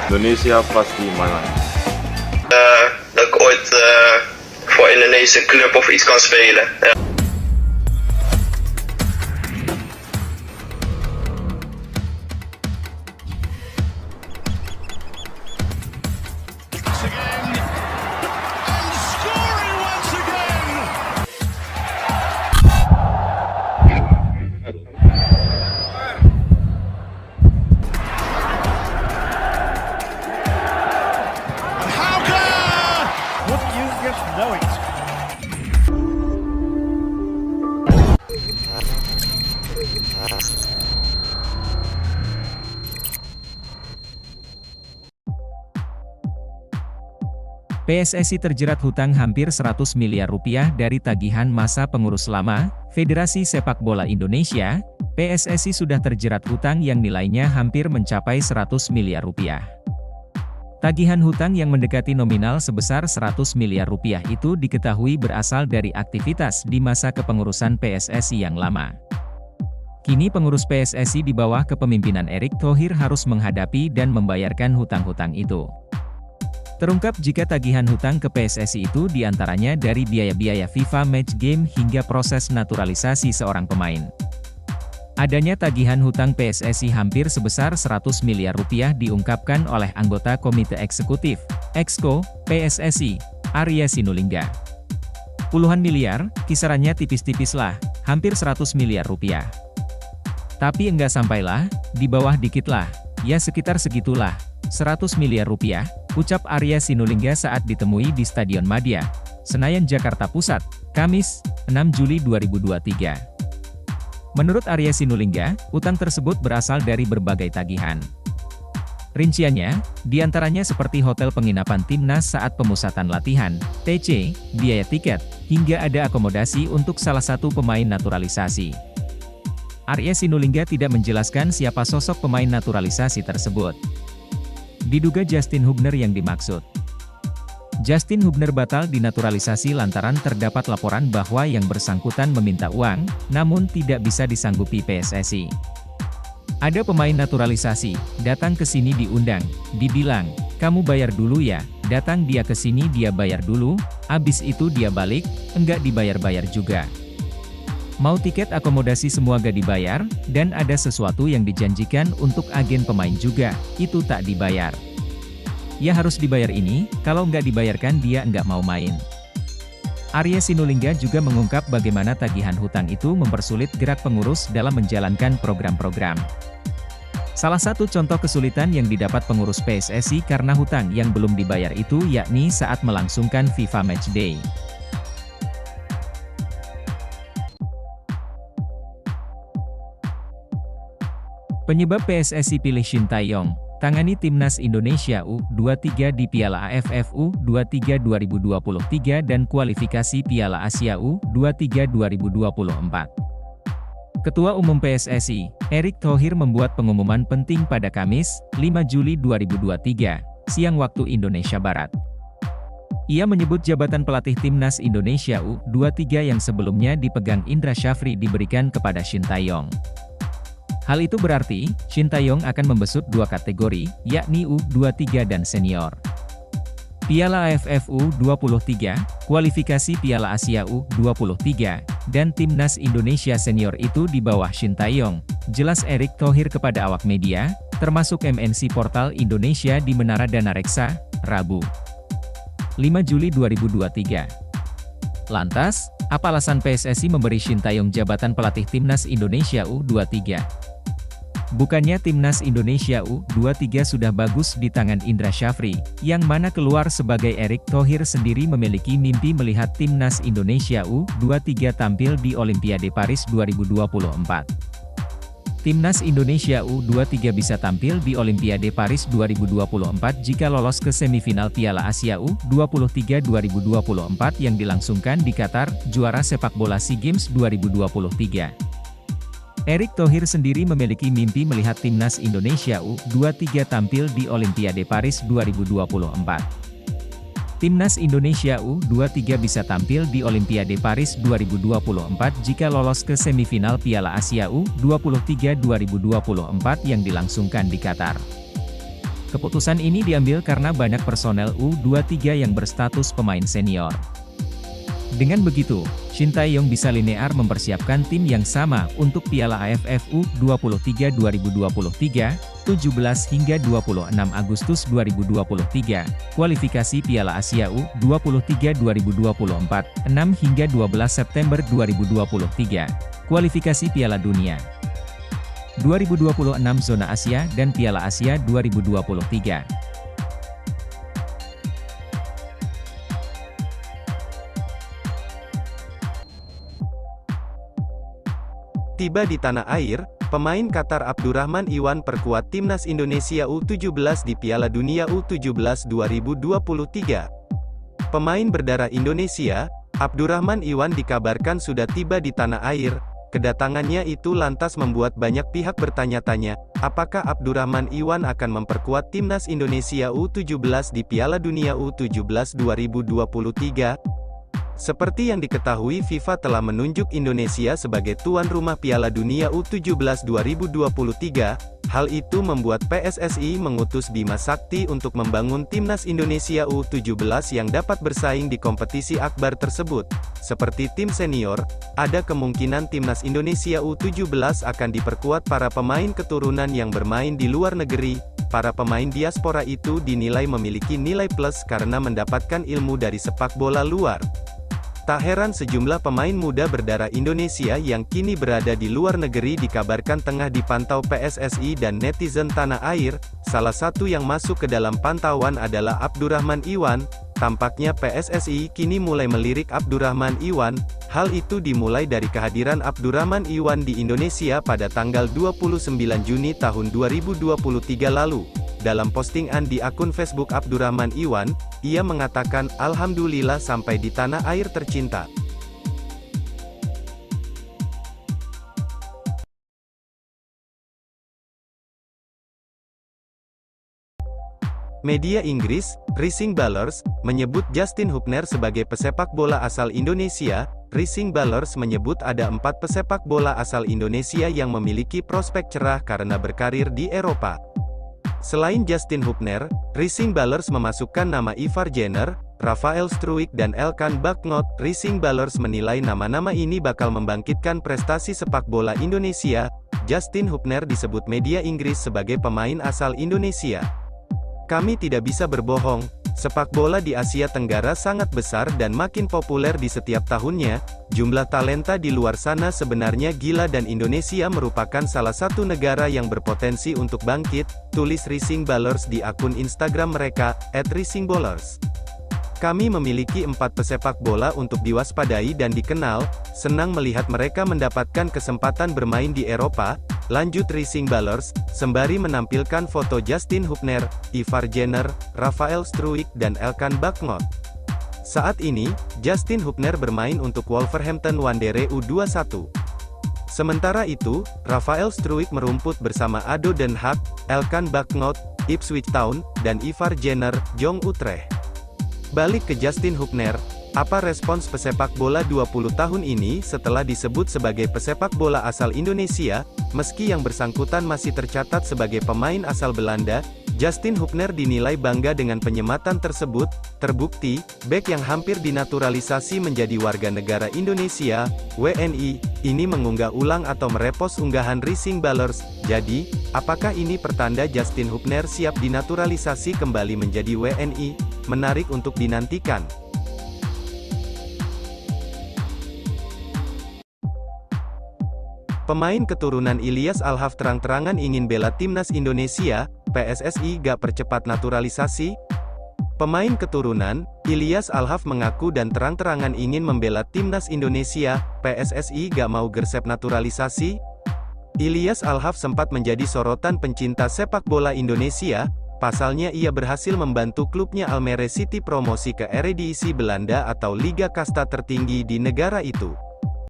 Indonesia pasti menang. Dat ik ooit voor een Indonesische club of iets kan spelen. Ja. PSSI terjerat hutang hampir 100 miliar rupiah dari tagihan masa pengurus lama, Federasi Sepak Bola Indonesia, PSSI sudah terjerat hutang yang nilainya hampir mencapai 100 miliar rupiah. Tagihan hutang yang mendekati nominal sebesar 100 miliar rupiah itu diketahui berasal dari aktivitas di masa kepengurusan PSSI yang lama. Kini pengurus PSSI di bawah kepemimpinan Erick Thohir harus menghadapi dan membayarkan hutang-hutang itu. Terungkap jika tagihan hutang ke PSSI itu diantaranya dari biaya-biaya FIFA Match Game hingga proses naturalisasi seorang pemain. Adanya tagihan hutang PSSI hampir sebesar 100 miliar rupiah diungkapkan oleh anggota Komite Eksekutif, Exco, PSSI, Arya Sinulinga. Puluhan miliar, kisarannya tipis-tipis lah, hampir 100 miliar rupiah. Tapi enggak sampailah, di bawah dikit lah, ya sekitar segitulah, 100 miliar rupiah, ucap Arya Sinulinga saat ditemui di Stadion Madia, Senayan, Jakarta Pusat, Kamis, 6 Juli 2023. Menurut Arya Sinulinga, utang tersebut berasal dari berbagai tagihan. Rinciannya, diantaranya seperti hotel penginapan timnas saat pemusatan latihan, TC, biaya tiket, hingga ada akomodasi untuk salah satu pemain naturalisasi. Arya Sinulinga tidak menjelaskan siapa sosok pemain naturalisasi tersebut. Diduga Justin Hubner yang dimaksud. Justin Hubner batal dinaturalisasi lantaran terdapat laporan bahwa yang bersangkutan meminta uang, namun tidak bisa disanggupi PSSI. Ada pemain naturalisasi, datang ke sini diundang, dibilang, kamu bayar dulu ya, datang dia ke sini dia bayar dulu, abis itu dia balik, enggak dibayar-bayar juga. Mau tiket akomodasi semua gak dibayar, dan ada sesuatu yang dijanjikan untuk agen pemain juga, itu tak dibayar. Ya harus dibayar ini, kalau nggak dibayarkan dia nggak mau main. Arya Sinulinga juga mengungkap bagaimana tagihan hutang itu mempersulit gerak pengurus dalam menjalankan program-program. Salah satu contoh kesulitan yang didapat pengurus PSSI karena hutang yang belum dibayar itu yakni saat melangsungkan FIFA Matchday. Penyebab PSSI pilih Shin Tae-yong, tangani Timnas Indonesia U23 di Piala AFF U23 2023 dan kualifikasi Piala Asia U23 2024. Ketua Umum PSSI, Erick Thohir membuat pengumuman penting pada Kamis, 5 Juli 2023, siang waktu Indonesia Barat. Ia menyebut jabatan pelatih Timnas Indonesia U23 yang sebelumnya dipegang Indra Syafri diberikan kepada Shin Tae-yong. Hal itu berarti, Shin Tae-yong akan membesut dua kategori, yakni U23 dan senior. Piala AFF U23, kualifikasi Piala Asia U23, dan Timnas Indonesia senior itu di bawah Shin Tae-yong, jelas Erick Thohir kepada awak media, termasuk MNC Portal Indonesia di Menara Danareksa, Rabu, 5 Juli 2023. Lantas, apa alasan PSSI memberi Shin Tae-yong jabatan pelatih Timnas Indonesia U23? Bukannya Timnas Indonesia U23 sudah bagus di tangan Indra Syafri, yang mana keluar sebagai Erick Thohir sendiri memiliki mimpi melihat Timnas Indonesia U23 tampil di Olimpiade Paris 2024. Timnas Indonesia U23 bisa tampil di Olimpiade Paris 2024 jika lolos ke semifinal Piala Asia U23 2024 yang dilangsungkan di Qatar, juara sepak bola SEA Games 2023. Erick Thohir sendiri memiliki mimpi melihat Timnas Indonesia U23 tampil di Olimpiade Paris 2024. Timnas Indonesia U23 bisa tampil di Olimpiade Paris 2024 jika lolos ke semifinal Piala Asia U23 2024 yang dilangsungkan di Qatar. Keputusan ini diambil karena banyak personel U23 yang berstatus pemain senior. Dengan begitu, Shin Tae-yong bisa linear mempersiapkan tim yang sama untuk Piala AFF U23 2023, 17 hingga 26 Agustus 2023, kualifikasi Piala Asia U23 2024, 6 hingga 12 September 2023, kualifikasi Piala Dunia 2026 Zona Asia dan Piala Asia 2023. Tiba di tanah air, pemain Qatar Abdurrahman Iwan perkuat Timnas Indonesia U17 di Piala Dunia U17 2023. Pemain berdarah Indonesia, Abdurrahman Iwan dikabarkan sudah tiba di tanah air. Kedatangannya itu lantas membuat banyak pihak bertanya-tanya, apakah Abdurrahman Iwan akan memperkuat Timnas Indonesia U17 di Piala Dunia U17 2023? Seperti yang diketahui, FIFA telah menunjuk Indonesia sebagai tuan rumah Piala Dunia U17 2023. Hal itu membuat PSSI mengutus Bima Sakti untuk membangun Timnas Indonesia U17 yang dapat bersaing di kompetisi akbar tersebut. Seperti tim senior, ada kemungkinan Timnas Indonesia U17 akan diperkuat para pemain keturunan yang bermain di luar negeri. Para pemain diaspora itu dinilai memiliki nilai plus karena mendapatkan ilmu dari sepak bola luar. Tak heran sejumlah pemain muda berdarah Indonesia yang kini berada di luar negeri dikabarkan tengah dipantau PSSI dan netizen tanah air. Salah satu yang masuk ke dalam pantauan adalah Abdurrahman Iwan. Tampaknya PSSI kini mulai melirik Abdurrahman Iwan. Hal itu dimulai dari kehadiran Abdurrahman Iwan di Indonesia pada tanggal 29 Juni tahun 2023 lalu. Dalam postingan di akun Facebook Abdurrahman Iwan, ia mengatakan, "Alhamdulillah sampai di tanah air tercinta." Media Inggris, Rising Ballers, menyebut Justin Hubner sebagai pesepak bola asal Indonesia. Rising Ballers menyebut ada 4 pesepak bola asal Indonesia yang memiliki prospek cerah karena berkarir di Eropa. Selain Justin Hubner, Rising Ballers memasukkan nama Ivar Jenner, Rafael Struijk dan Elkan Bagnot. Rising Ballers menilai nama-nama ini bakal membangkitkan prestasi sepak bola Indonesia. Justin Hubner disebut media Inggris sebagai pemain asal Indonesia. "Kami tidak bisa berbohong, sepak bola di Asia Tenggara sangat besar dan makin populer di setiap tahunnya. Jumlah talenta di luar sana sebenarnya gila dan Indonesia merupakan salah satu negara yang berpotensi untuk bangkit," tulis Rising Ballers di akun Instagram mereka, @RisingBallers. "Kami memiliki 4 pesepak bola untuk diwaspadai dan dikenal, senang melihat mereka mendapatkan kesempatan bermain di Eropa," lanjut Rising Ballers, sembari menampilkan foto Justin Hubner, Ivar Jenner, Rafael Struijk dan Elkan Bagnot. Saat ini, Justin Hubner bermain untuk Wolverhampton Wanderers U21. Sementara itu, Rafael Struijk merumput bersama ADO Den Haag, Elkan Bagnot, Ipswich Town, dan Ivar Jenner, Jong Utrecht. Balik ke Justin Hubner, apa respons pesepak bola 20 tahun ini setelah disebut sebagai pesepak bola asal Indonesia? Meski yang bersangkutan masih tercatat sebagai pemain asal Belanda, Justin Hubner dinilai bangga dengan penyematan tersebut. Terbukti, bek yang hampir dinaturalisasi menjadi warga negara Indonesia, WNI, ini mengunggah ulang atau merepost unggahan Rising Ballers. Jadi, apakah ini pertanda Justin Hubner siap dinaturalisasi kembali menjadi WNI? Menarik untuk dinantikan. Pemain keturunan Ilyas Alhaf terang-terangan ingin bela Timnas Indonesia, PSSI gak percepat naturalisasi? Pemain keturunan Ilyas Alhaf mengaku dan terang-terangan ingin membela Timnas Indonesia, PSSI gak mau gersep naturalisasi? Ilyas Alhaf sempat menjadi sorotan pencinta sepak bola Indonesia. Pasalnya ia berhasil membantu klubnya Almere City promosi ke Eredivisie Belanda atau Liga Kasta tertinggi di negara itu.